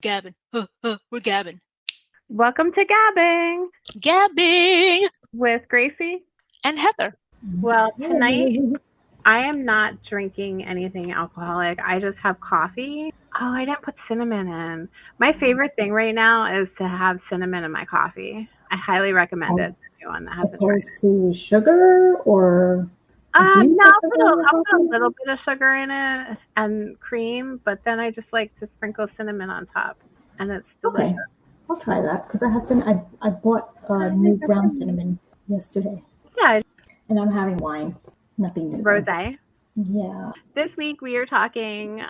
Gabbing. We're gabbing. Welcome to Gabbing Gabbing with Greicy and Heather. Well, tonight I am not drinking anything alcoholic. I just have coffee. Oh, I didn't put cinnamon in. My favorite thing right now is to have cinnamon in my coffee. I highly recommend it to anyone that hasn't tried it. Opposed to sugar or? No, I'll put a little bit of sugar in it and cream, but then I just like to sprinkle cinnamon on top, and it's delicious. Okay, I'll try that because I have I bought new ground cinnamon yesterday. Yeah, and I'm having wine. Nothing new. Rosé. Yeah. This week we are talking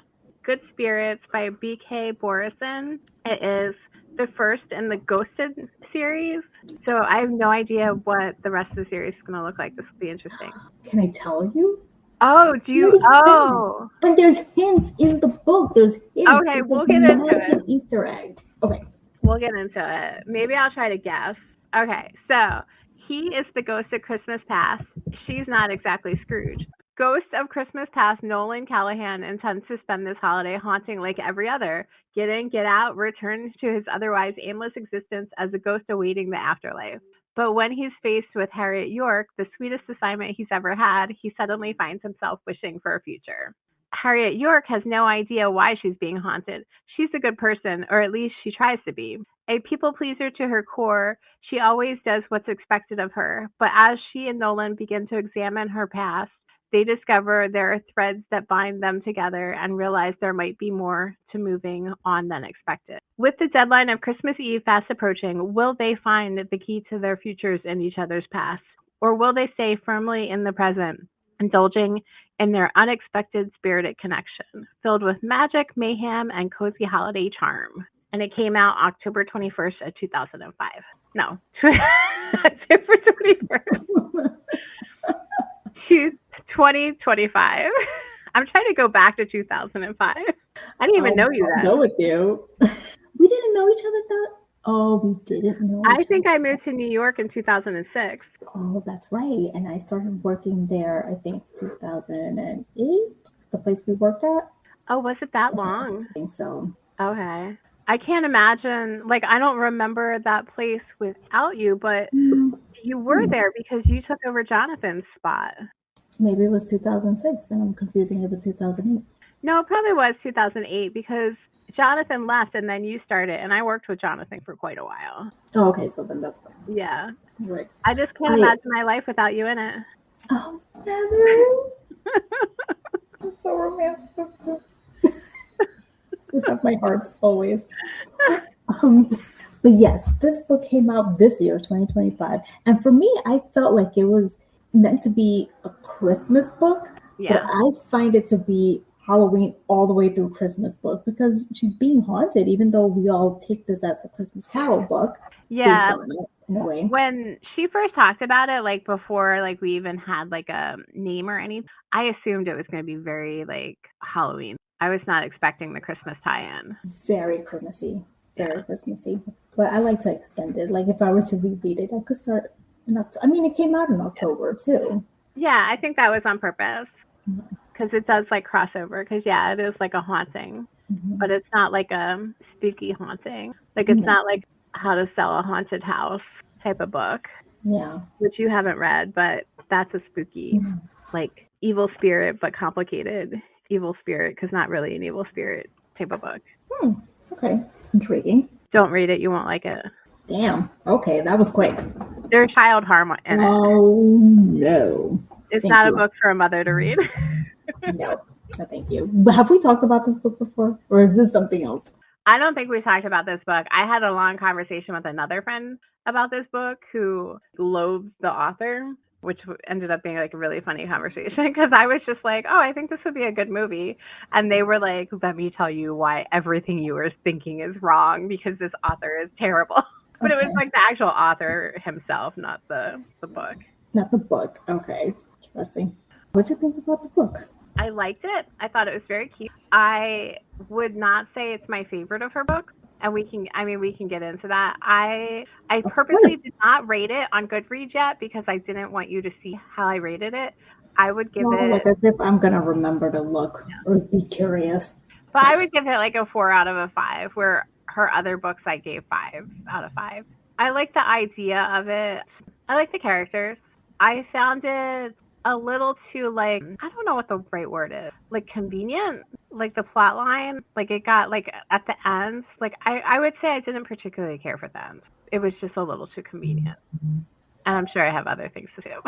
Good Spirits by B.K.Borison. It is the first in the Ghosted series. So I have no idea what the rest of the series is going to look like. This will be interesting. Can I tell you? Oh, do you? Oh. And there's hints in the book. There's hints. Okay, we'll get into it. Easter egg. Okay. We'll get into it. Maybe I'll try to guess. Okay, so he is the ghost of Christmas Past. She's not exactly Scrooge. Ghost of Christmas Past Nolan Callahan intends to spend this holiday haunting like every other. Get in, get out, return to his otherwise aimless existence as a ghost awaiting the afterlife. But when he's faced with Harriet York, the sweetest assignment he's ever had, he suddenly finds himself wishing for a future. Harriet York has no idea why she's being haunted. She's a good person, or at least she tries to be. A people pleaser to her core, she always does what's expected of her. But as she and Nolan begin to examine her past, they discover there are threads that bind them together and realize there might be more to moving on than expected. With the deadline of Christmas Eve fast approaching, will they find the key to their futures in each other's past? Or will they stay firmly in the present, indulging in their unexpected spirited connection, filled with magic, mayhem, and cozy holiday charm? And it came out October 21st of 2005. No, October 21st. 2025. I'm trying to go back to 2005. I didn't even know you then. I'll go with you. We didn't know each other that. Oh, we didn't know. I think I moved to New York in 2006. Oh, that's right. And I started working there, I think, 2008, the place we worked at. Oh, was it that long? I think so. Okay. I can't imagine, like, I don't remember that place without you, but you were there because you took over Jonathan's spot. Maybe it was 2006 and I'm confusing it with 2008. No, it probably was 2008 because Jonathan left and then you started, and I worked with Jonathan for quite a while. Oh, okay, so then that's fine. Yeah. Right. I just can't imagine my life without you in it. Oh, Heather. That's so romantic. You have my heart always. But yes, this book came out this year, 2025. And for me, I felt like it was meant to be a Christmas book. Yeah. But I find it to be Halloween all the way through Christmas book because she's being haunted, even though we all take this as a Christmas Carol book. Yeah. In a way. When she first talked about it, like before, like we even had like a name or anything, I assumed it was going to be very like Halloween. I was not expecting the Christmas tie-in. Very Christmassy. Very Christmassy. But I like to extend it. Like if I were to reread it, I could start in October. I mean, it came out in October too. Yeah, I think that was on purpose. Because it does like crossover. Because yeah, it is like a haunting. Mm-hmm. But it's not like a spooky haunting. Like it's not like How to Sell a Haunted House type of book. Yeah. Which you haven't read, but that's a spooky, like evil spirit, but complicated evil spirit, because not really an evil spirit type of book. Okay. Intriguing. Don't read it. You won't like it. Damn. Okay. That was quick. There's child harm in it. Oh, no. It's not a book for a mother to read. No, thank you. But have we talked about this book before? Or is this something else? I don't think we talked about this book. I had a long conversation with another friend about this book who loathes the author, which ended up being like a really funny conversation because I was just like, oh, I think this would be a good movie. And they were like, let me tell you why everything you were thinking is wrong because this author is terrible. But it was like the actual author himself, not the book. Not the book. Okay. Interesting. What did you think about the book? I liked it. I thought it was very cute. I would not say it's my favorite of her books. And we can get into that. I purposely did not rate it on Goodreads yet because I didn't want you to see how I rated it. I would give it like as if I'm going to remember to look or be curious. But I would give it like a 4 out of a 5, where her other books I gave 5 out of 5. I like the idea of it. I like the characters. I found it a little too, like, I don't know what the right word is, like convenient, like the plot line, like it got, like, at the end, like I would say I didn't particularly care for the end. It was just a little too convenient. And I'm sure I have other things to do.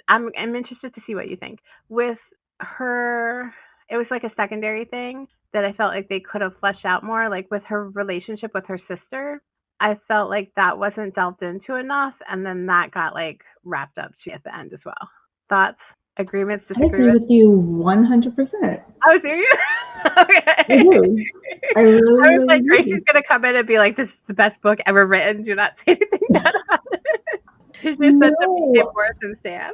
I'm interested to see what you think. With her, it was like a secondary thing that I felt like they could have fleshed out more, like with her relationship with her sister. I felt like that wasn't delved into enough, and then that got like wrapped up at the end as well. Thoughts, agreements, I agree with you 100%. Oh, serious? Okay. I do. I really, I was like, really Gracie's gonna come in and be like, "This is the best book ever written. Do not say anything bad about it." She's just such a B.K.Borison stan.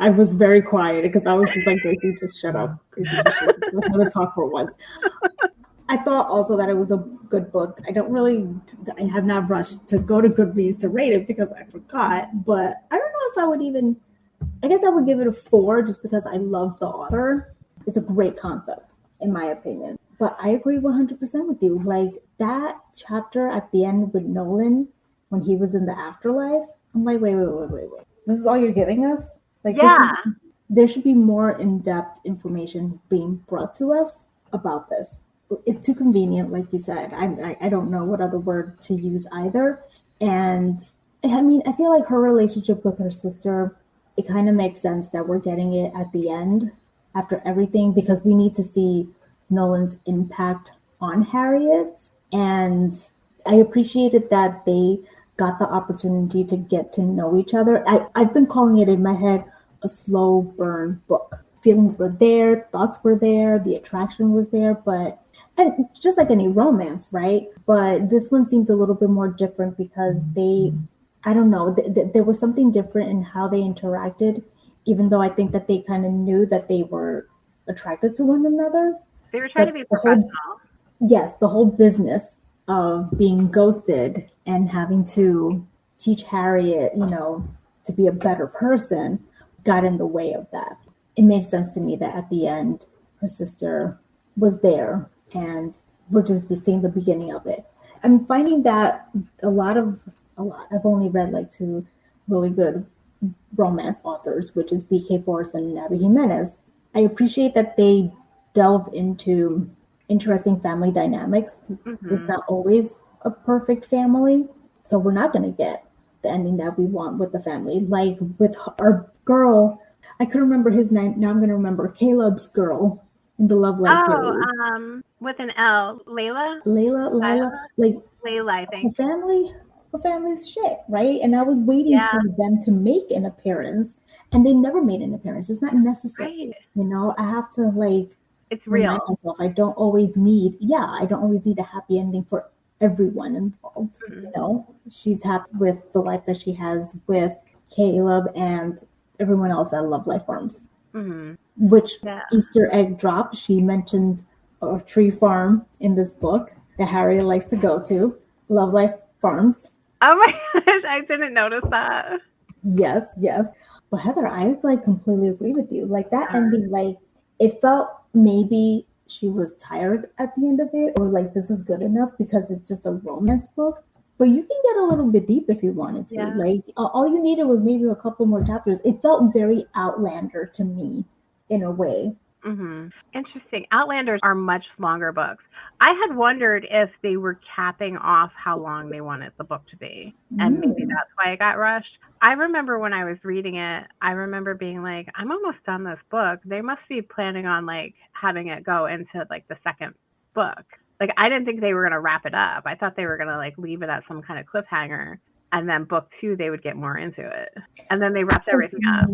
I was very quiet because I was just like, Gracie, just shut up. Gracie, just shut up. Let her talk for once. I thought also that it was a good book. I have not rushed to go to Goodreads to rate it because I forgot, but I don't know if I would even, I guess I would give it a 4 just because I love the author. It's a great concept, in my opinion. But I agree 100% with you. Like that chapter at the end with Nolan, when he was in the afterlife, I'm like, wait. This is all you're giving us? Like, yeah. There should be more in-depth information being brought to us about this. It's too convenient, like you said. I don't know what other word to use either. And I mean, I feel like her relationship with her sister, it kind of makes sense that we're getting it at the end after everything, because we need to see Nolan's impact on Harriet. And I appreciated that they got the opportunity to get to know each other. I've been calling it in my head a slow burn book. Feelings were there, thoughts were there, the attraction was there, and just like any romance, right? But this one seems a little bit more different because I don't know, there was something different in how they interacted, even though I think that they kind of knew that they were attracted to one another. They were trying to be professional. The whole business of being ghosted and having to teach Harriet, to be a better person got in the way of that. It made sense to me that at the end, her sister was there and we're just seeing the beginning of it. I'm finding that a lot, I've only read like 2 really good romance authors, which is B.K.Borison and Abby Jimenez. I appreciate that they delve into interesting family dynamics. Mm-hmm. It's not always a perfect family, so we're not going to get the ending that we want with the family. Like with our girl, I couldn't remember his name. Now I'm going to remember Caleb's girl in the Love Life series. With an L, Layla, like Layla, I think. Her family's shit, right? And I was waiting for them to make an appearance, and they never made an appearance. It's not necessary, right. I have to it's real. Myself. I don't always need a happy ending for everyone involved. Mm-hmm. She's happy with the life that she has with Caleb and everyone else at Love Life Farms. Mm-hmm. Which Easter egg drop, she mentioned a tree farm in this book that Harriet likes to go to, Love Life Farms. Oh my gosh, I didn't notice that. Yes. But Heather, I completely agree with you. Like that ending, it felt maybe she was tired at the end of it, or this is good enough because it's just a romance book. But you can get a little bit deep if you wanted to. Yeah. All you needed was maybe a couple more chapters. It felt very Outlander to me in a way. Mm-hmm. Interesting. Outlanders are much longer books. I had wondered if they were capping off how long they wanted the book to be. And maybe that's why it got rushed. I remember when I was reading it, I remember being like, I'm almost done this book. They must be planning on having it go into the second book. I didn't think they were going to wrap it up. I thought they were going to leave it at some kind of cliffhanger. And then book 2, they would get more into it. And then they wrapped everything up.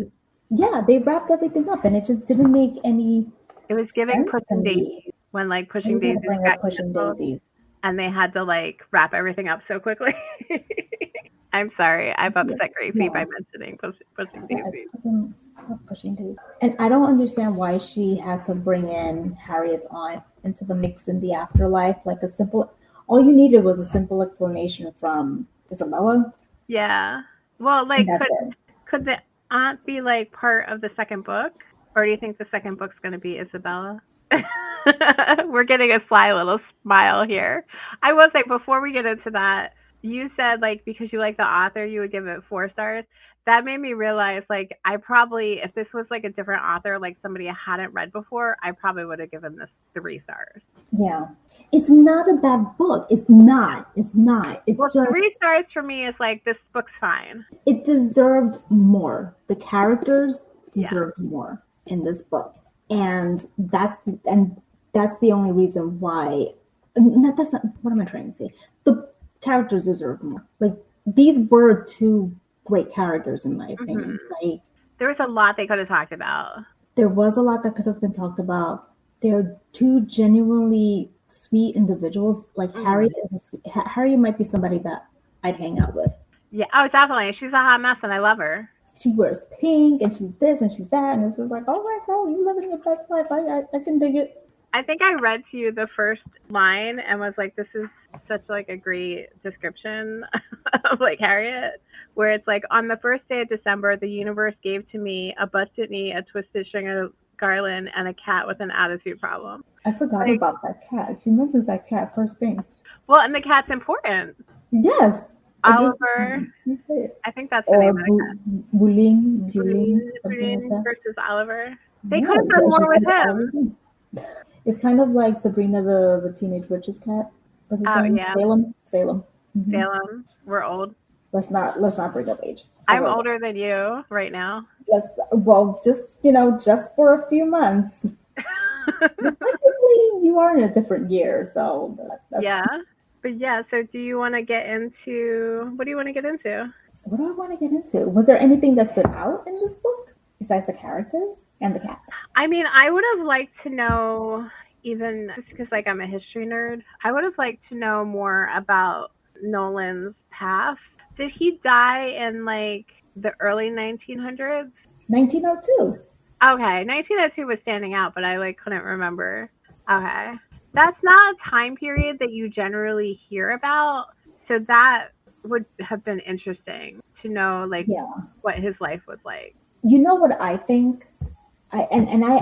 Yeah, they wrapped everything up, and it just didn't make any. It was giving Pushing Daisies when Pushing Daisies got Pushing Daisies, and they had to wrap everything up so quickly. I'm sorry, I've upset Gracie by mentioning Pushing Daisies. Pushing Daisies, and I don't understand why she had to bring in Harriet's aunt into the mix in the afterlife. All you needed was a simple explanation from Isabella. Yeah, well, could the aunt be part of the second book, or do you think the second book's going to be Isabella? We're getting a sly little smile here. I will say, before we get into that, you said, like, because you like the author, you would give it 4 stars. That made me realize, like, I probably, if this was like a different author, like somebody I hadn't read before, I probably would have given this 3 stars. Yeah. It's not a bad book. It's not. It's Well, just 3 stars for me is like, this book's fine. it deserved more. The characters deserved more in this book. And that's the only reason why. That's not what am I trying to say. The characters deserve more. Like, these were 2 great characters in my opinion. Like, there was a lot they could have talked about. There was a lot that could have been talked about. They're 2 genuinely sweet individuals. Like, Harriet Harriet might be somebody that I'd hang out with. Yeah, oh, definitely. She's a hot mess, and I love her. She wears pink, and she's this, and she's that, and it's just like, oh my God, you living your best life. I can dig it. I think I read to you the first line and was like, this is such like a great description of like Harriet, where it's like, on the first day of December, the universe gave to me a busted knee, a twisted string of garland, and a cat with an attitude problem. I forgot about that cat. She mentions that cat first thing. Well, and the cat's important. Yes. Oliver. I think that's the name of the cat. Bullying versus Oliver. They could have done more with him. It's kind of like Sabrina the Teenage Witch's cat. What's his name? Yeah. Salem. Mm-hmm. Salem. We're old. Let's not bring up age. I'm older than you right now. Just for a few months. Technically, you are in a different year, so yeah. But yeah, so do you want to get into, what do you want to get into? What do I want to get into? Was there anything that stood out in this book besides the characters and the cats? I mean, I would have liked to know, even just because like I'm a history nerd, I would have liked to know more about Nolan's past. Did he die in like the early 1900s? 1902. Okay, 1902 was standing out, but I like couldn't remember. Okay. That's not a time period that you generally hear about, so that would have been interesting to know, like, what his life was like. You know what I think? I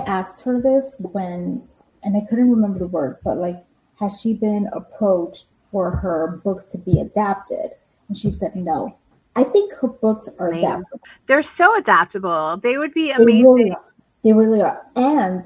asked her this and I couldn't remember the word, but like, has she been approached for her books to be adapted? And she said no. I think her books are adaptable. They're so adaptable. They would be amazing. They really are. And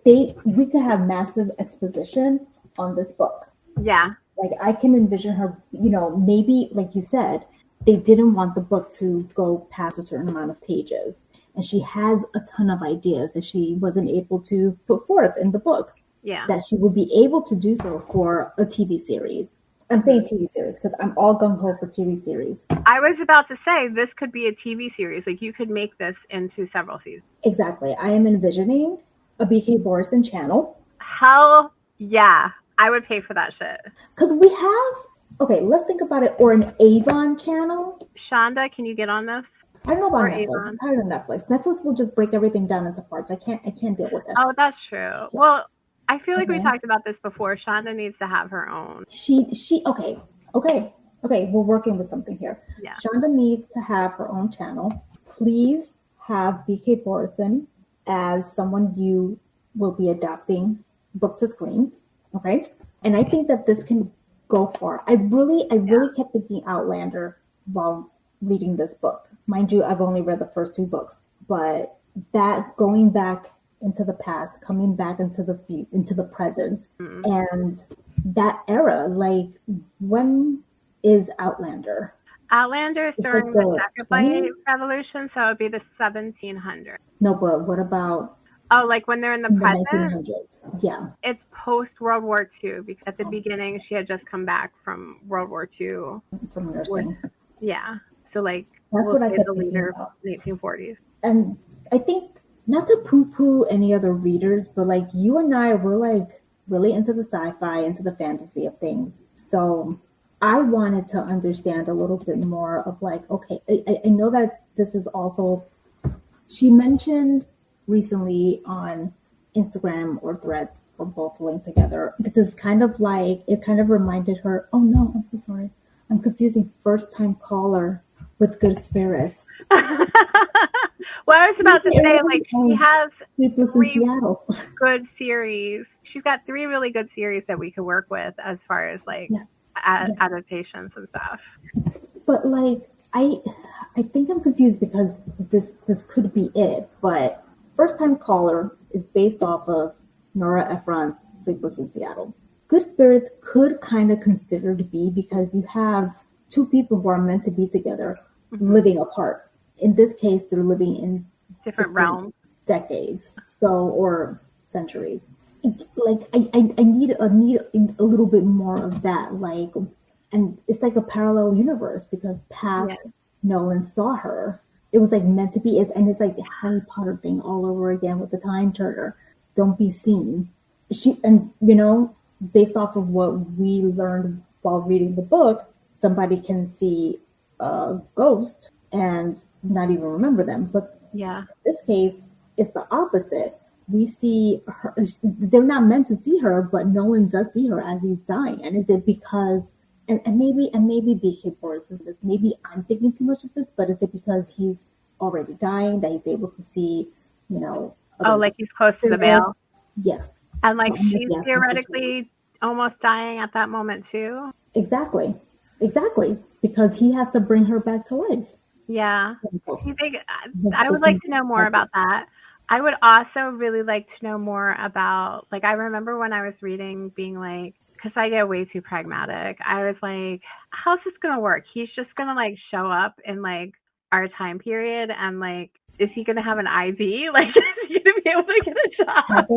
we could have massive exposition on this book. Yeah. Like, I can envision her, maybe, like you said, they didn't want the book to go past a certain amount of pages. And she has a ton of ideas that she wasn't able to put forth in the book. Yeah. That she would be able to do so for a TV series. I'm saying TV series because I'm all gung-ho for TV series. I was about to say, this could be a TV series. Like, you could make this into several seasons. Exactly. I am envisioning a B.K.Borison channel. Hell yeah. I would pay for that shit. Because we have, let's think about it, or an Avon channel. Shonda, can you get on this? I don't know about or Netflix. Avon. I'm tired of Netflix. Netflix will just break everything down into parts. I can't deal with it. Oh, that's true. Yeah. Well, I feel like we talked about this before. Shonda needs to have her own. Okay. We're working with something here. Yeah. Shonda needs to have her own channel. Please have B.K.Borison as someone you will be adapting book to screen. Okay. And I think that this can go far. I really kept thinking Outlander while reading this book. Mind you, I've only read the first 2 books, but that going back into the past, coming back into the present, and that era, like, when is Outlander? Outlander is during the Jacobite Revolution, so it would be the 1700s. No, but what about? Oh, like when they're in the present? 1900s. Yeah. It's post World War II because at the beginning she had just come back from World War II. From nursing. So like that's what I kept the leader about. 1940s. And I think, not to poo-poo any other readers, but like you and I, we're like really into the sci-fi, into the fantasy of things. So I wanted to understand a little bit more of like, okay, I know that this is also, she mentioned recently on Instagram or Threads, or both linked together, because kind of like, it kind of reminded her, oh no, I'm so sorry. I'm confusing first time caller with good spirits. Well, I was about to say, like, she Oh, has Sleepless in 3 Seattle. good series. She's got 3 really good series that we could work with as far as like Yeah, yeah. adaptations and stuff. But like I think I'm confused because this could be it. But First Time Caller is based off of Nora Ephron's Sleepless in Seattle. Good Spirits could kind of consider to be because you have two people who are meant to be together living apart. In this case, they're living in Different realms. decades, or centuries. Like I need a little bit more of that. Like, and it's like a parallel universe because past Nolan saw her. It was like meant to be. And it's like the Harry Potter thing all over again with the time turner. Don't be seen. Based off of what we learned while reading the book, somebody can see a ghost and not even remember them. But in this case, it's the opposite. We see her, they're not meant to see her, but Nolan does see her as he's dying. And is it because, and maybe B.K.Borison this, maybe I'm thinking too much of this, but is it because he's already dying that he's able to see, like he's close to the veil? Yes. And like she's theoretically almost dying at that moment too? Exactly. Because he has to bring her back to life. Yeah. I would like to know more about that. I would also really like to know more about, like, I remember when I was reading being like, because I get way too pragmatic. I was like, how's this going to work? He's just going to like show up in like our time period and like, is he going to have an ID? Like, is he going to be able to get a job?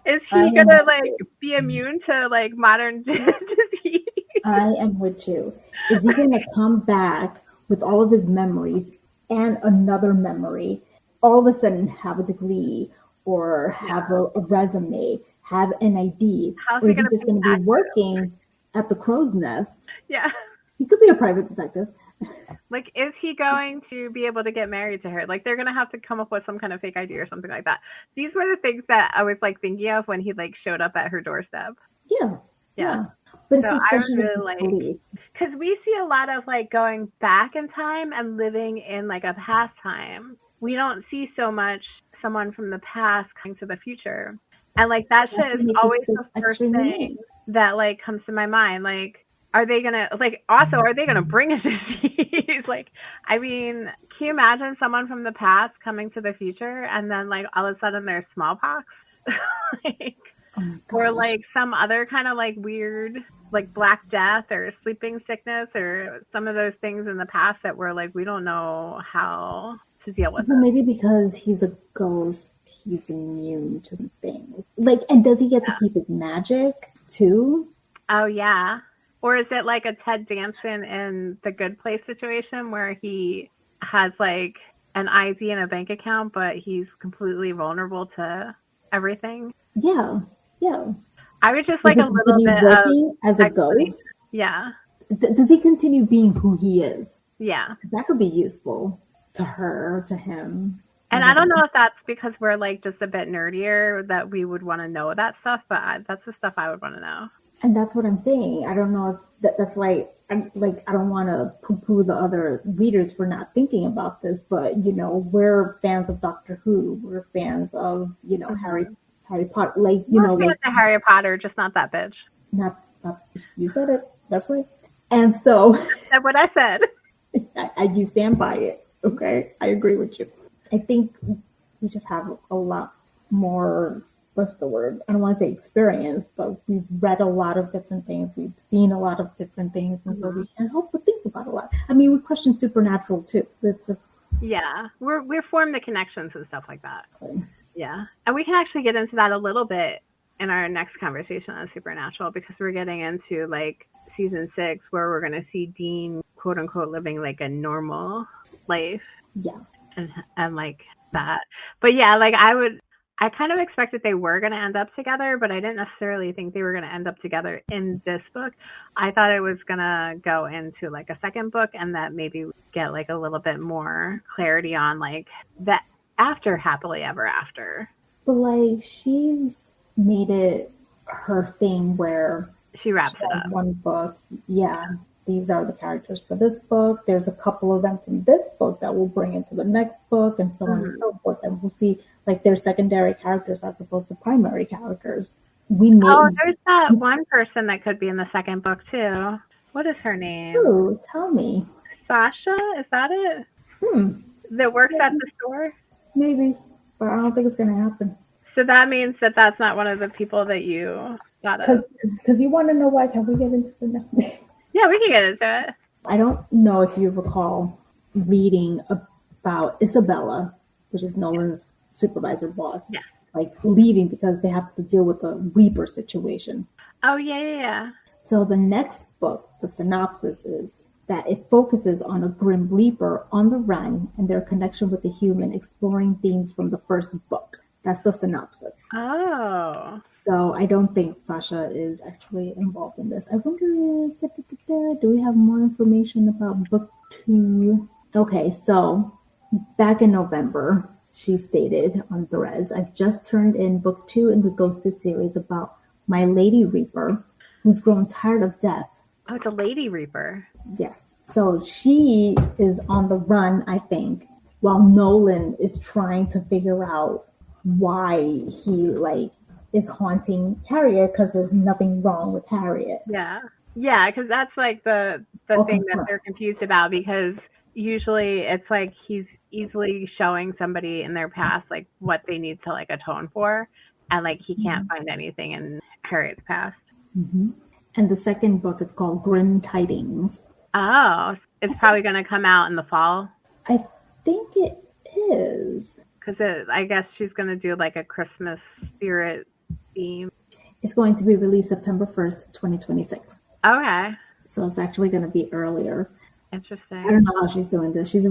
Is he going to like be immune to like modern disease? I am with you. Is he going to come back with all of his memories and another memory, all of a sudden have a degree or have a resume, have an ID? Or is he just going to be working at the crow's nest? Yeah. He could be a private detective. Like, is he going to be able to get married to her? Like, they're going to have to come up with some kind of fake ID or something like that. These were the things that I was like thinking of when he like showed up at her doorstep. Yeah. But it's I was really like, because we see a lot of like going back in time and living in like a past time. We don't see so much someone from the past coming to the future. And like that shit is always the first thing that like comes to my mind. Like, are they gonna bring a disease? Like, I mean, can you imagine someone from the past coming to the future and then like all of a sudden there's smallpox? Or like some other kind of like weird like Black Death or sleeping sickness or some of those things in the past that were like, we don't know how to deal with. Well, maybe because he's a ghost, he's immune to things. Like, and does he get to keep his magic too? Oh yeah. Or is it like a Ted Danson in The Good Place situation where he has like an ID and a bank account, but he's completely vulnerable to everything? Yeah. I would just like a little bit working as a ghost. Yeah. Does he continue being who he is? Yeah. That could be useful to her, to him. And I don't know if that's because we're like just a bit nerdier that we would want to know that stuff, but that's the stuff I would want to know. And that's what I'm saying. I don't know if that's why I'm like, I don't want to poo-poo the other readers for not thinking about this, but we're fans of Doctor Who. We're fans of, Harry Potter, like, like the Harry Potter, just not that bitch. Not you said it. That's right. And so that's what I said. You stand by it. Okay, I agree with you. I think we just have a lot more. What's the word? I don't want to say experience, but we've read a lot of different things. We've seen a lot of different things, and so we can help but think about a lot. I mean, we question supernatural too. It's just we're form the connections and stuff like that. Okay. Yeah. And we can actually get into that a little bit in our next conversation on Supernatural because we're getting into like season 6 where we're going to see Dean, quote unquote, living like a normal life. Yeah. And like that. But yeah, like I kind of expected they were going to end up together, but I didn't necessarily think they were going to end up together in this book. I thought it was going to go into like a second book and that maybe get like a little bit more clarity on like that after Happily Ever After. But like she's made it her thing where she wraps it up. One book, yeah. these are the characters for this book. There's a couple of them from this book that we'll bring into the next book, and so on and so forth. And we'll see like they're secondary characters as opposed to primary characters. There's that one person that could be in the second book too. What is her name? Ooh, tell me. Sasha? Is that it? That works at the store? Maybe, but I don't think it's going to happen. So that means that that's not one of the people that you thought of. Because you want to know why? Can we get into the next? Yeah, we can get into it. I don't know if you recall reading about Isabella, which is Nolan's supervisor boss. Yeah. Like leaving because they have to deal with the Reaper situation. Oh, yeah. So the next book, the synopsis is that it focuses on a grim Reaper on the run and their connection with the human, exploring themes from the first book. That's the synopsis. Oh. So I don't think Sasha is actually involved in this. I wonder, do we have more information about book 2? Okay, so back in November, she stated on Threads, I've just turned in book 2 in the Ghosted series about my Lady Reaper, who's grown tired of death. Oh, it's a Lady Reaper. Yes. So she is on the run, I think, while Nolan is trying to figure out why he is haunting Harriet, because there's nothing wrong with Harriet. Yeah, because that's like the thing that they're confused about, because usually it's like he's easily showing somebody in their past like what they need to like atone for, and like he can't find anything in Harriet's past. And the second book is called Grim Tidings. Oh, it's probably going to come out in the fall. I think it is. Because I guess she's going to do like a Christmas spirit theme. It's going to be released September 1st, 2026. Okay. So it's actually going to be earlier. Interesting. I don't know how she's doing this. She's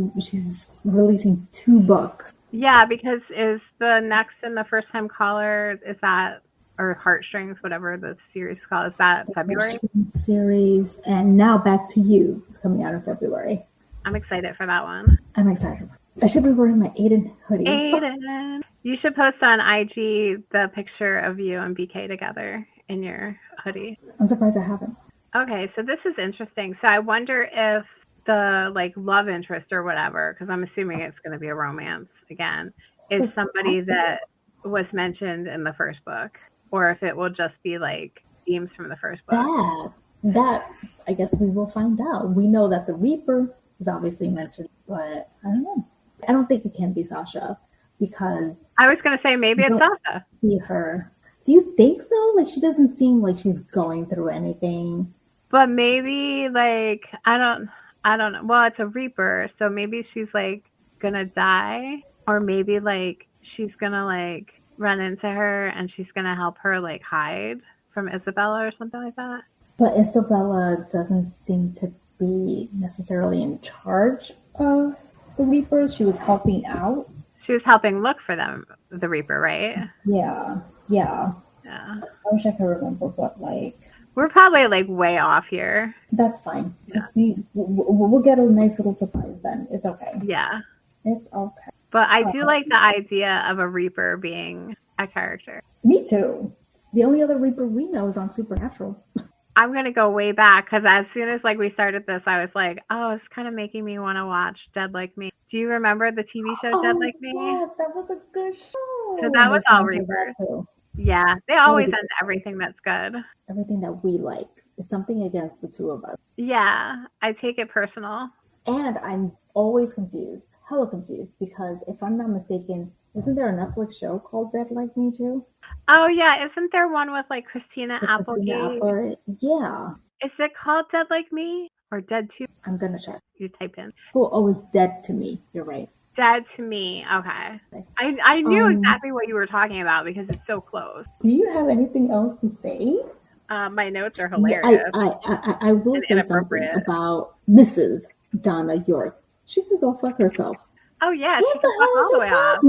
releasing 2 books. Yeah, because is the next and the first time caller, is that, or Heartstrings, whatever the series is called, is that February? Series, and Now Back to You is coming out in February. I'm excited for that one. I'm excited. I should be wearing my Aiden hoodie. Aiden! You should post on IG the picture of you and BK together in your hoodie. I'm surprised I haven't. Okay, so this is interesting. So I wonder if the like love interest or whatever, because I'm assuming it's going to be a romance again, is somebody that was mentioned in the first book, or if it will just be like themes from the first book. That I guess we will find out. We know that the Reaper is obviously mentioned, but I don't know. I don't think it can be Sasha, because I was going to say maybe it's Sasha. See her. Do you think so? Like, she doesn't seem like she's going through anything. But maybe like I don't know. Well, it's a Reaper, so maybe she's like gonna die, or maybe like she's gonna like run into her and she's gonna help her like hide from Isabella or something like that. But Isabella doesn't seem to be necessarily in charge of the Reapers. She was helping out. She was helping look for them, the Reaper, right? Yeah. I wish I could remember, but like, we're probably like way off here. That's fine. Yeah. We'll get a nice little surprise then. It's okay. Yeah. It's okay. But I do like the idea of a Reaper being a character. Me too. The only other Reaper we know is on Supernatural. I'm going to go way back, because as soon as like we started this, I was like, oh, it's kind of making me want to watch Dead Like Me. Do you remember the TV show Dead Like Me? Yes, that was a good show. So that was all Reapers. Yeah, they always end everything that's good. Everything that we like is something against the two of us. Yeah, I take it personal. And I'm always confused, hella confused, because if I'm not mistaken, isn't there a Netflix show called Dead Like Me too? Oh yeah, isn't there one with like Christina Applegate? Yeah. Is it called Dead Like Me or Dead to? I'm gonna check. You type in. Oh, it's Dead to Me. You're right. Dead to Me. Okay. I knew exactly what you were talking about because it's so close. Do you have anything else to say? My notes are hilarious. I will say something about Mrs. Donna York. She could go fuck herself. Oh yeah, what she could fuck all the way off.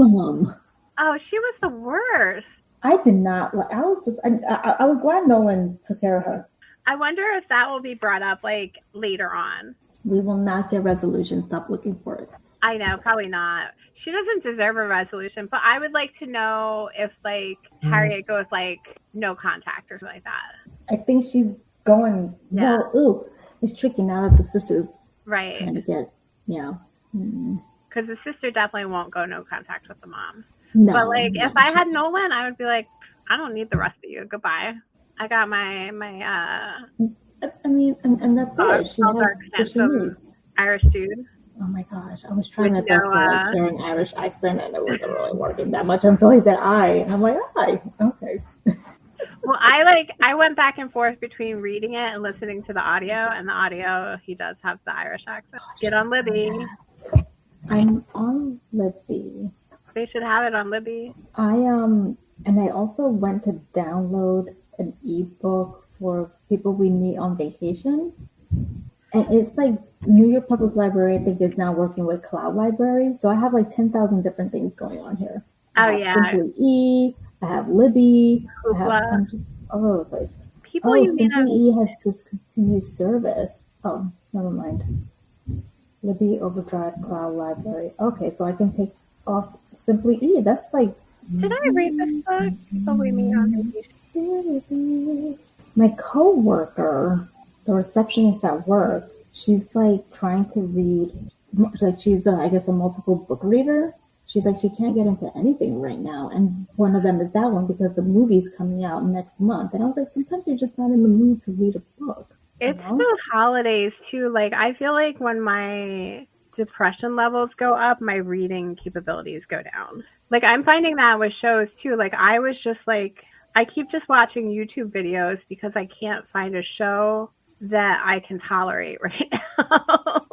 Oh, she was the worst. I did not. I was glad Nolan took care of her. I wonder if that will be brought up like later on. We will not get resolution. Stop looking for it. I know, probably not. She doesn't deserve a resolution, but I would like to know if like Harriet goes like no contact or something like that. I think she's going. Yeah. Well, It's tricky now that the sister's Right. trying to get, yeah. Because the sister definitely won't go no contact with the mom. No. But like, if I had Nolan, I would be like, I don't need the rest of you. Goodbye. I got my I mean, and that's it. She has what she needs. Irish dude. Oh my gosh, I was trying my best to like hear an Irish accent, and it wasn't really working that much until he said "I," and I'm like, "I." Okay. Well, I went back and forth between reading it and listening to the audio, and the audio, he does have the Irish accent. Get on Libby. I'm on Libby. They should have it on Libby. And I also went to download an ebook for people we meet on vacation. And it's like New York Public Library, I think, is now working with Cloud Library. So I have like 10,000 different things going on here. Oh, yeah. Simply E, I have Libby, I'm just all over the place. Simply E has discontinued service. Oh, never mind. Libby, Overdrive, Cloud Library. Okay, so I can take off Simply E. That's like... Did I read this book? People we meet on vacation. My co-worker, the receptionist at work, she's like trying to read, like she's I guess a multiple book reader. She's like, she can't get into anything right now. And one of them is that one because the movie's coming out next month. And I was like, sometimes you're just not in the mood to read a book. It's the holidays too. Like, I feel like when my depression levels go up, my reading capabilities go down. Like, I'm finding that with shows too. Like, I was just like, I keep just watching YouTube videos because I can't find a show that I can tolerate right now.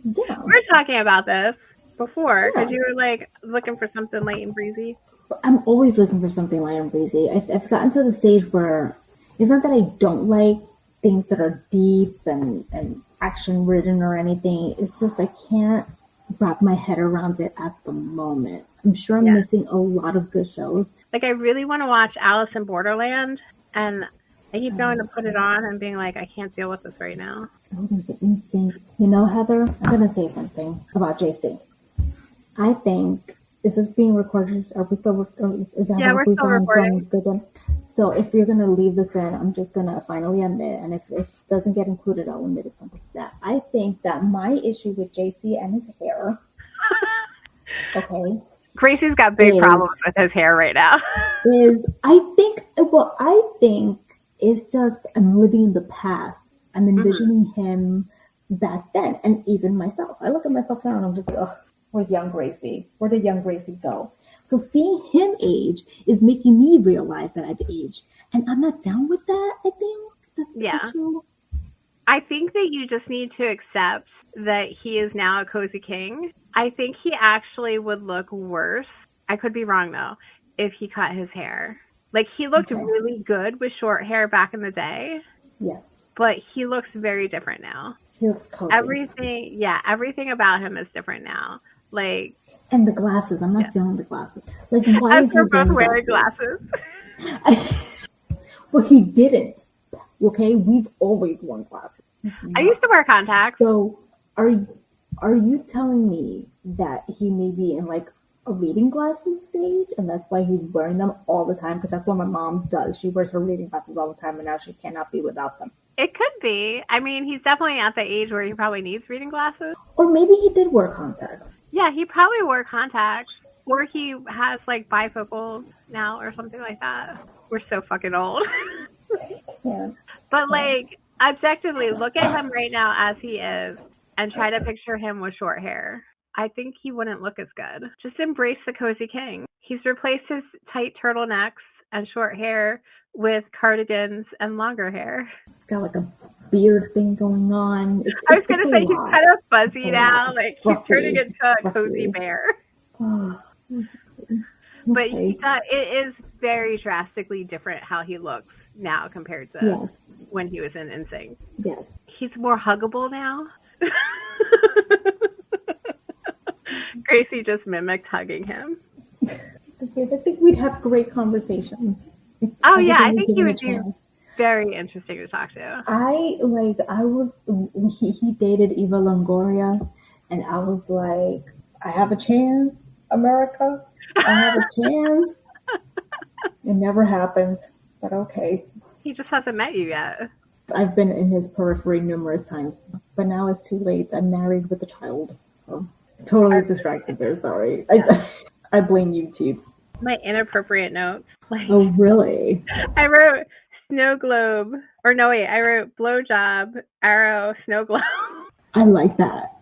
Yeah. We were talking about this before because you were like looking for something light and breezy. I'm always looking for something light and breezy. I've gotten to the stage where it's not that I don't like things that are deep and action ridden or anything. It's just I can't wrap my head around it at the moment. I'm sure I'm missing a lot of good shows. Like, I really want to watch Alice in Borderland, and I keep going to put it on and being like, I can't deal with this right now. Oh, there's an insane. You know, Heather, I'm going to say something about JC. I think, is this being recorded? Are we still recording? Yeah, we're still recording. So if you're going to leave this in, I'm just going to finally end it. And if it doesn't get included, I'll admit it something like that. I think that my issue with JC and his hair, okay. Gracie's got big problems with his hair right now. I think it's just I'm living in the past. I'm envisioning him back then, and even myself. I look at myself now and I'm just like, ugh, where's young Gracie? Where did young Gracie go? So seeing him age is making me realize that I've aged, and I'm not down with that. I think that's the issue. I think that you just need to accept that he is now a cozy king. I think he actually would look worse. I could be wrong though, if he cut his hair. Like, he looked really good with short hair back in the day. Yes. But he looks very different now. He looks cozy. Everything about him is different now. Like, and the glasses. I'm not feeling the glasses. Like, why is he both wearing glasses? Well, he didn't. Okay, we've always worn glasses. I used to wear contacts. So, are you telling me that he may be in like a reading glasses stage, and that's why he's wearing them all the time? Because that's what my mom does. She wears her reading glasses all the time, and now she cannot be without them. It could be. I mean, he's definitely at the age where he probably needs reading glasses. Or maybe he did wear contacts. Yeah, he probably wore contacts. Or he has like bifocals now or something like that. We're so fucking old. Yeah. But like, objectively, look at him right now as he is and try to picture him with short hair. I think he wouldn't look as good. Just embrace the cozy king. He's replaced his tight turtlenecks and short hair with cardigans and longer hair. He's got like a beard thing going on. I was going to say he's kind of fuzzy now. Like, he's turning into a cozy bear. But it is very drastically different how he looks now compared to when he was in NSYNC. Yes. He's more huggable now. Gracie just mimicked hugging him. Okay, I think we'd have great conversations. Oh yeah, I think he would be very interesting to talk to. He dated Eva Longoria, and I was like, I have a chance, America. I have a chance. It never happened, but okay. He just hasn't met you yet. I've been in his periphery numerous times, but now it's too late. I'm married with a child, so totally distracted there. Sorry, I blame YouTube. My inappropriate notes. Like, Oh, really? I wrote snow globe, or no wait, I wrote blowjob, arrow, snow globe. I like that.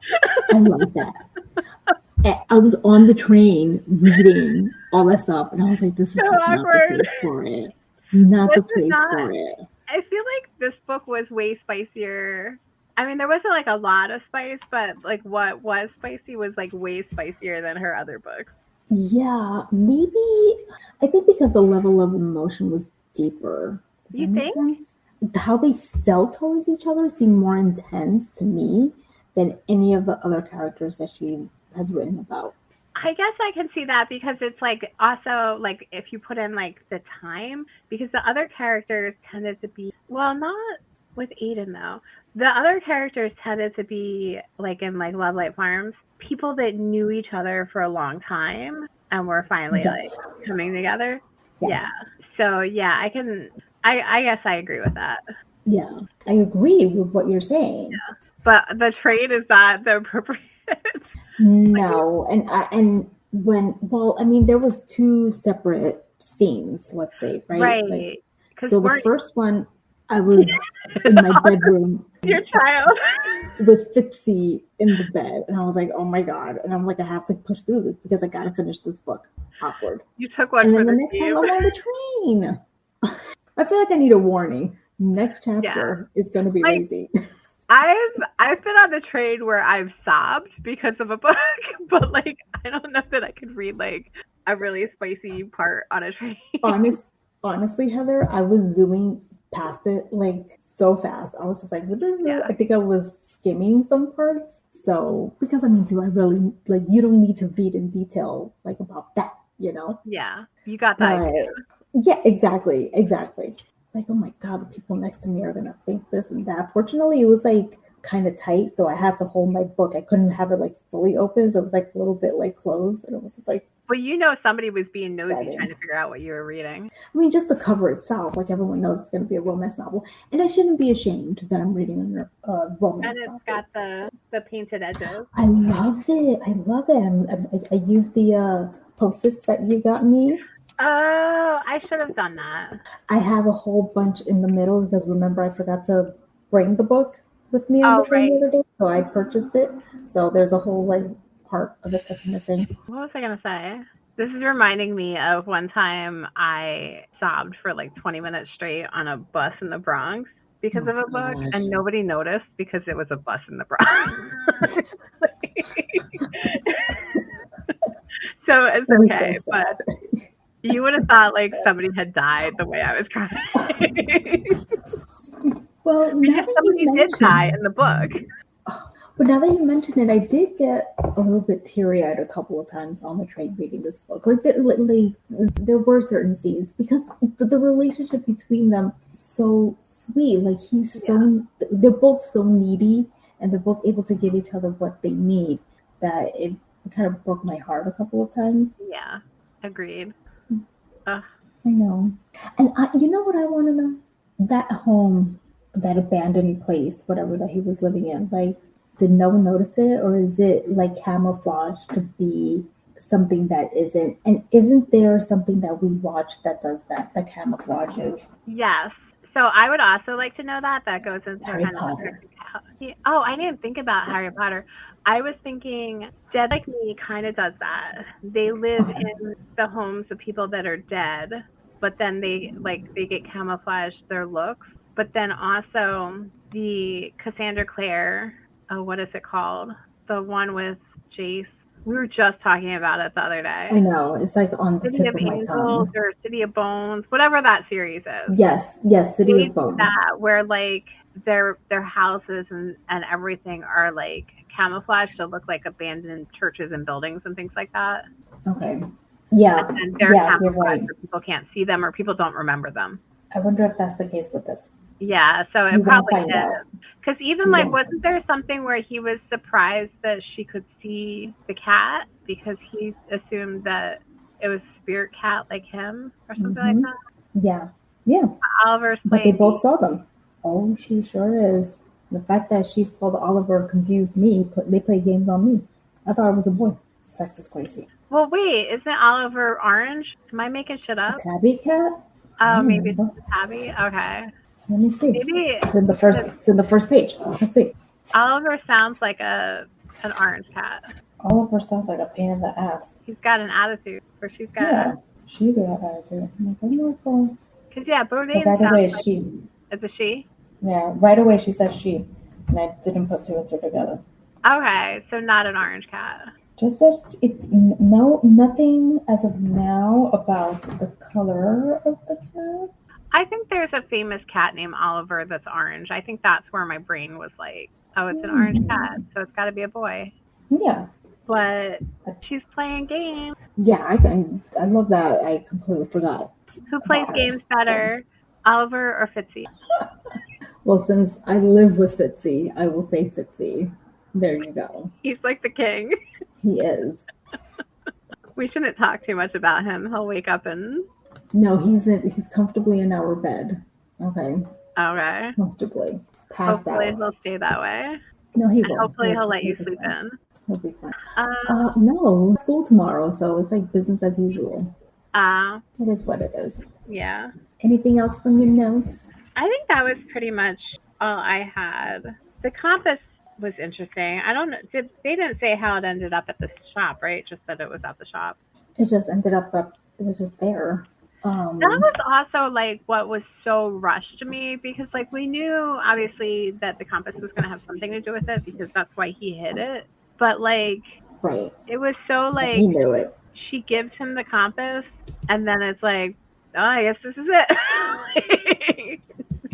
I like that. I was on the train reading all that stuff, and I was like, "This is So just not awkward. the place for it. Not Was the it place not? for it." I feel like this book was way spicier. I mean, there wasn't like a lot of spice, but like what was spicy was like way spicier than her other books. Yeah, maybe. I think because the level of emotion was deeper. Does You that make think? sense? How they felt towards each other seemed more intense to me than any of the other characters that she has written about. I guess I can see that because it's like also like if you put in like the time, because the other characters tended to be, well, not with Aiden though. The other characters tended to be like in like Love Light Farms, people that knew each other for a long time and were finally Yeah. like coming together. Yes. Yeah. So yeah, I guess I agree with that. Yeah, I agree with what you're saying. Yeah. But the trade is not the appropriate. No, and when, well, I mean, there was two separate scenes, let's say, right? Right. Like, Because so the first one, I was in my bedroom your child with Fitzy in the bed, and I was like, "Oh my god!" And I'm like, "I have to push through this because I gotta finish this book." Awkward. You took one. And for then the next time I'm on the train, I feel like I need a warning. Next chapter is going to be lazy. I've been on the train where I've sobbed because of a book, but like I don't know that I could read like a really spicy part on a train. Honestly, Heather, I was zooming past it like so fast. I was just like, I think I was skimming some parts. So because I mean, do I really like? You don't need to read in detail like about that, you know? Yeah, you got that. Yeah, exactly. Like, oh my god, the people next to me are gonna think this and that. Fortunately, it was like kind of tight, so I had to hold my book. I couldn't have it like fully open, so it was like a little bit like closed, and it was just like. But you know, somebody was being nosy trying to figure out what you were reading. I mean, just the cover itself, like everyone knows it's going to be a romance novel, and I shouldn't be ashamed that I'm reading a romance novel. And it's got the painted edges. I love it. I used the Post-its that you got me. Oh, I should have done that. I have a whole bunch in the middle because remember I forgot to bring the book with me on the train the other day, so I purchased it. So there's a whole like part of it that's missing. What was I gonna say? This is reminding me of one time I sobbed for like 20 minutes straight on a bus in the Bronx because of a book, and nobody noticed because it was a bus in the Bronx. So it's okay, but you would have thought like somebody had died the way I was crying. Well, because somebody did die in the book. But now that you mention it, I did get a little bit teary-eyed a couple of times on the train reading this book. Like there were certain scenes because the relationship between them is so sweet. Like they're both so needy, and they're both able to give each other what they need. That it kind of broke my heart a couple of times. Yeah, agreed. I know. And you know what I want to know? That home, that abandoned place, whatever that he was living in, like, did no one notice it, or is it like camouflage to be something that isn't? And isn't there something that we watch that does that camouflages? Yes. So I would also like to know that goes into Harry Potter. Oh, I didn't think about Harry Potter. I was thinking Dead Like Me kind of does that. They live in the homes of people that are dead, but then they get camouflaged their looks. But then also the Cassandra Clare, what is it called? The one with Jace. We were just talking about it the other day. I know. It's like on the City tip of of my Angels tongue. or City of Bones, whatever that series is. Yes, City of Bones. That where like their houses and everything are like camouflaged to look like abandoned churches and buildings and things like that. Okay. Yeah. And they're camouflaged right. so people can't see them or people don't remember them. I wonder if that's the case with this. Yeah, so it probably is. Because even like, wasn't there something where he was surprised that she could see the cat because he assumed that it was a spirit cat like him or something like that? Yeah. Oliver's but they both saw them. Oh, she sure is. The fact that she's called Oliver confused me. They play games on me. I thought it was a boy. Sex is crazy. Well, wait, isn't Oliver orange? Am I making shit A up? tabby cat? I Oh, don't maybe it's remember. Tabby. Okay. Let me see. Maybe It's in the first. It's in the first page. Let's see. Oliver sounds like an orange cat. Oliver sounds like a pain in the ass. He's got an attitude, or she's got. Yeah, she got attitude. I'm like, oh my god. Because yeah, Bourdain But right away, sounds like she. it's a she. Yeah, right away she said she, and I didn't put two and two together. Okay, so not an orange cat. Just says nothing as of now about the color of the cat. I think there's a famous cat named Oliver that's orange. I think that's where my brain was like, oh, it's an orange cat, so it's got to be a boy. Yeah. But she's playing games. Yeah, I love that. I completely forgot. Who plays games better, Oliver or Fitzy? Well, since I live with Fitzy, I will say Fitzy. There you go. He's like the king. He is. We shouldn't talk too much about him. He'll wake up and... No, he's comfortably in our bed. Okay. Okay. Comfortably. Passed Hopefully out. he'll stay that way. No, he And will. hopefully he'll let you sleep in. He'll be fine. No, school tomorrow, so it's like business as usual. It is what it is. Yeah. Anything else from your notes? I think that was pretty much all I had. The compass was interesting. I don't know. They didn't say how it ended up at the shop, right? Just that it was at the shop. It just ended up that it was just there. That was also like what was so rushed to me, because like we knew obviously that the compass was going to have something to do with it, because that's why he hid it. But like, right. It was so like, he knew it. She gives him the compass, and then it's like, oh, I guess this is it.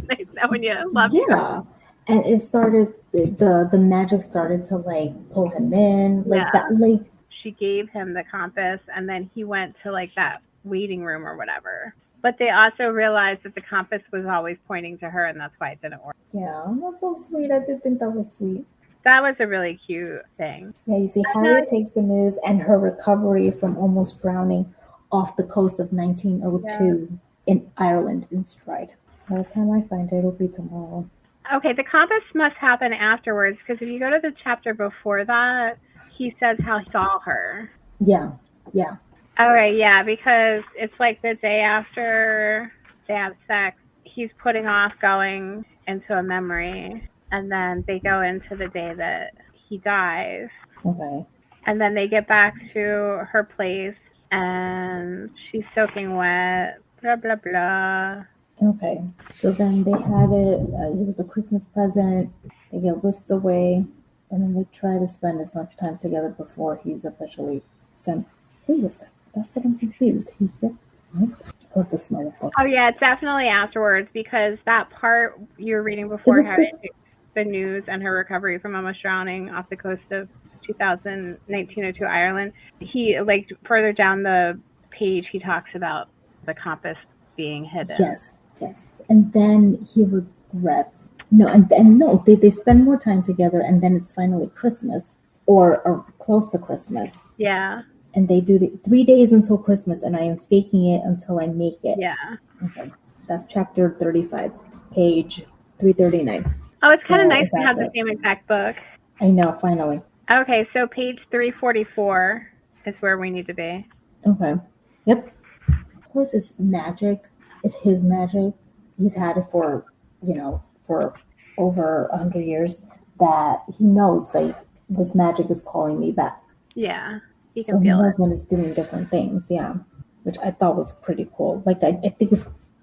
Nice knowing you. Love you. Yeah. And it started, the magic started to like pull him in, like that. Like she gave him the compass, and then he went to like that waiting room or whatever. But they also realized that the compass was always pointing to her, and that's why it didn't work. Yeah, that's so sweet. I did think that was sweet. That was a really cute thing. Yeah, you see, Harriet takes the news and her recovery from almost drowning off the coast of 1902 in Ireland in stride. By the time I find it, it'll be tomorrow. Okay, the compass must happen afterwards, because if you go to the chapter before that, he says how he saw her. Yeah. All right, yeah, because it's like the day after they have sex, he's putting off going into a memory, and then they go into the day that he dies. Okay. And then they get back to her place, and she's soaking wet, blah, blah, blah. Okay, so then they had it, it was a Christmas present, they get whisked away, and then they try to spend as much time together before he's officially sent. Wait a second, that's what I'm confused. He just, I love the smell of books. Oh yeah, it's definitely afterwards, because that part you were reading before Harriet takes the news and her recovery from almost drowning off the coast of 1902 Ireland. He, like, further down the page, he talks about the compass being hidden. Yes. And then he regrets. No, they spend more time together, and then it's finally Christmas, or close to Christmas. Yeah. And they do the 3 days until Christmas, and I am faking it until I make it. Yeah. Okay. That's chapter 35, page 339. Oh, it's kind of nice to have the same exact book. I know, finally. Okay, so page 344 is where we need to be. Okay. Yep. Of course, it's magic. It's his magic. He's had it for over 100 years, that he knows, like, this magic is calling me back. Yeah. He can feel it. When it's doing different things, yeah. Which I thought was pretty cool. Like, I think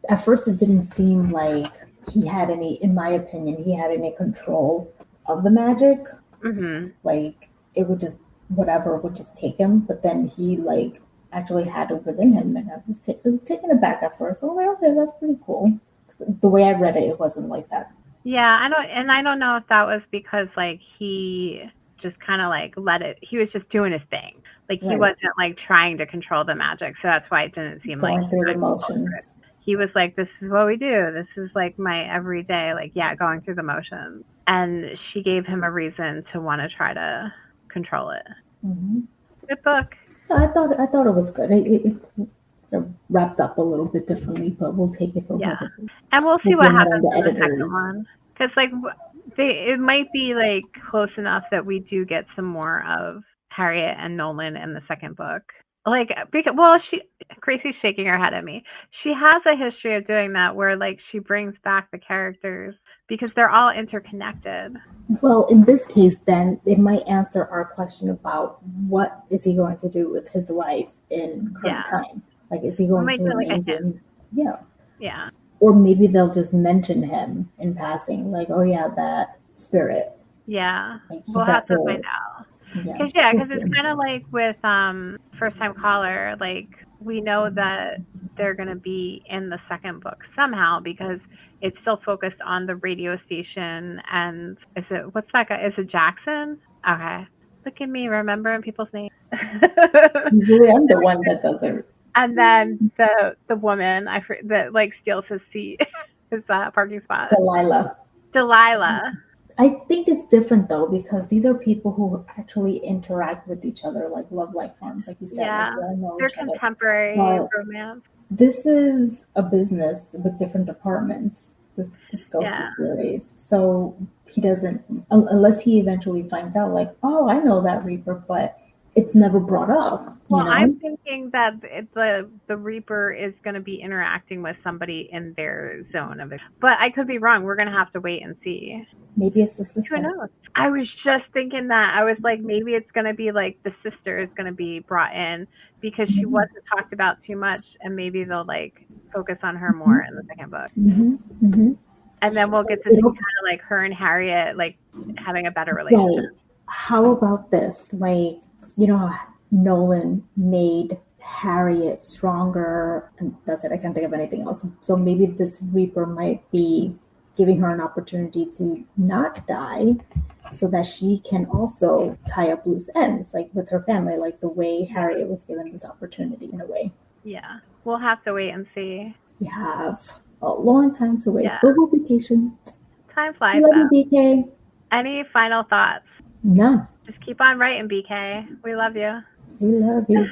at first it didn't seem like he had any, in my opinion, he had any control of the magic. Mm-hmm. Like, it would just, whatever would just take him. But then he, like, actually had it within him. And I was taken aback at first. I was like, okay, that's pretty cool. The way I read it, it wasn't like that. Yeah, I don't know if that was because, like, he just kind of, like, he was just doing his thing. Like, he wasn't, like, trying to control the magic. So that's why it didn't seem like going through the motions. He was like, this is what we do. This is like my everyday, like, going through the motions. And she gave him a reason to want to try to control it. Mm-hmm. Good book. I thought it was good. they're wrapped up a little bit differently, but we'll take it for what it is. And we'll see We'll what blame it on happens the in the editors. second one. Because, like, it might be, like, close enough that we do get some more of Harriet and Nolan in the second book. Like, because, well, Gracie's shaking her head at me. She has a history of doing that where, like, she brings back the characters because they're all interconnected. Well, in this case, then, it might answer our question about what is he going to do with his life in current time. Like, is he going to remain being... Yeah. Or maybe they'll just mention him in passing, like, oh yeah, that spirit. Yeah. Like, we'll have to find out. Because it's kind of like with First Time Caller, like, we know that they're going to be in the second book somehow because it's still focused on the radio station. And what's that guy? Is it Jackson? Okay. Look at me remembering people's names. Usually I'm the one that does it. And then the woman that like steals his seat, his parking spot. Delilah. I think it's different though because these are people who actually interact with each other, like love life forms, like you said. Yeah, like they're contemporary romance. This is a business with different departments. This Ghost series, so he doesn't, unless he eventually finds out, like, oh, I know that Reaper, but it's never brought up. Well, I'm thinking that the Reaper is going to be interacting with somebody in their zone of it, but I could be wrong. We're going to have to wait and see. Maybe it's the sister. Who knows? I was just thinking that. I was like, maybe it's going to be like the sister is going to be brought in because she wasn't talked about too much, and maybe they'll like focus on her more in the second book. And then we'll get to see kind of like her and Harriet like having a better relationship. Right. How about this? Like, you know, Nolan made Harriet stronger, and that's it. I can't think of anything else. So maybe this Reaper might be giving her an opportunity to not die so that she can also tie up loose ends, like with her family, like the way Harriet was given this opportunity in a way. Yeah, we'll have to wait and see. We have a long time to wait, but we'll be patient. Time flies. Love you, BK. Any final thoughts? None. Just keep on writing, BK. We love you. We love you.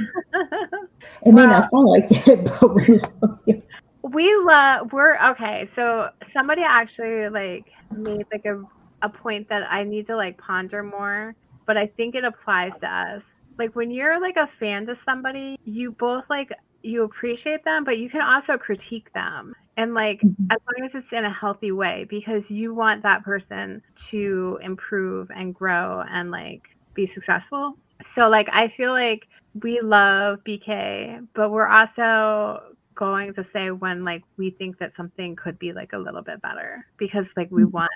It may not sound like it, but we love you. We're okay. So somebody actually like made like a point that I need to like ponder more, but I think it applies to us. Like when you're like a fan to somebody, you both like, you appreciate them, but you can also critique them. And like, as long as it's in a healthy way, because you want that person to improve and grow and like be successful. So like, I feel like we love BK, but we're also going to say when like we think that something could be like a little bit better because like we want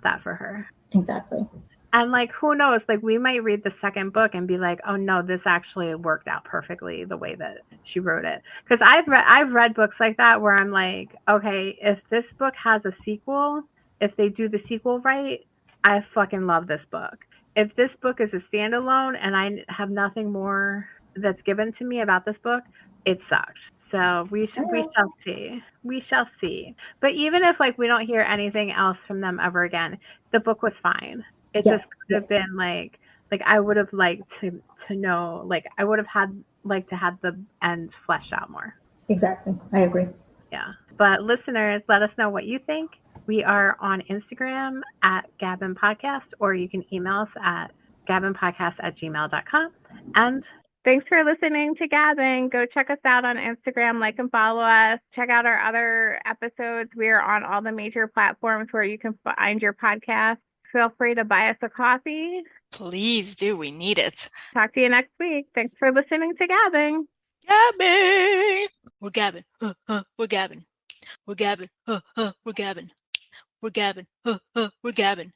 that for her. Exactly. And like, who knows, like we might read the second book and be like, oh no, this actually worked out perfectly the way that she wrote it. Because I've read books like that where I'm like, okay, if this book has a sequel, if they do the sequel right, I fucking love this book. If this book is a standalone and I have nothing more that's given to me about this book, it sucks. So we shall see. We shall see. But even if like we don't hear anything else from them ever again, the book was fine. It just could have been like I would have liked to know, like I would have liked to have the end fleshed out more. Exactly. I agree. Yeah. But listeners, let us know what you think. We are on Instagram at gabbin'podcast, or you can email us at gabbin'podcast@gmail.com. And thanks for listening to Gabbin. Go check us out on Instagram, like and follow us. Check out our other episodes. We are on all the major platforms where you can find your podcast. Feel free to buy us a coffee. Please do. We need it. Talk to you next week. Thanks for listening to Gabbin. Gabbin. We're gabbing. We're gabbing. We're gabbing. We're gabbing. We're gabbing. We're gabbing.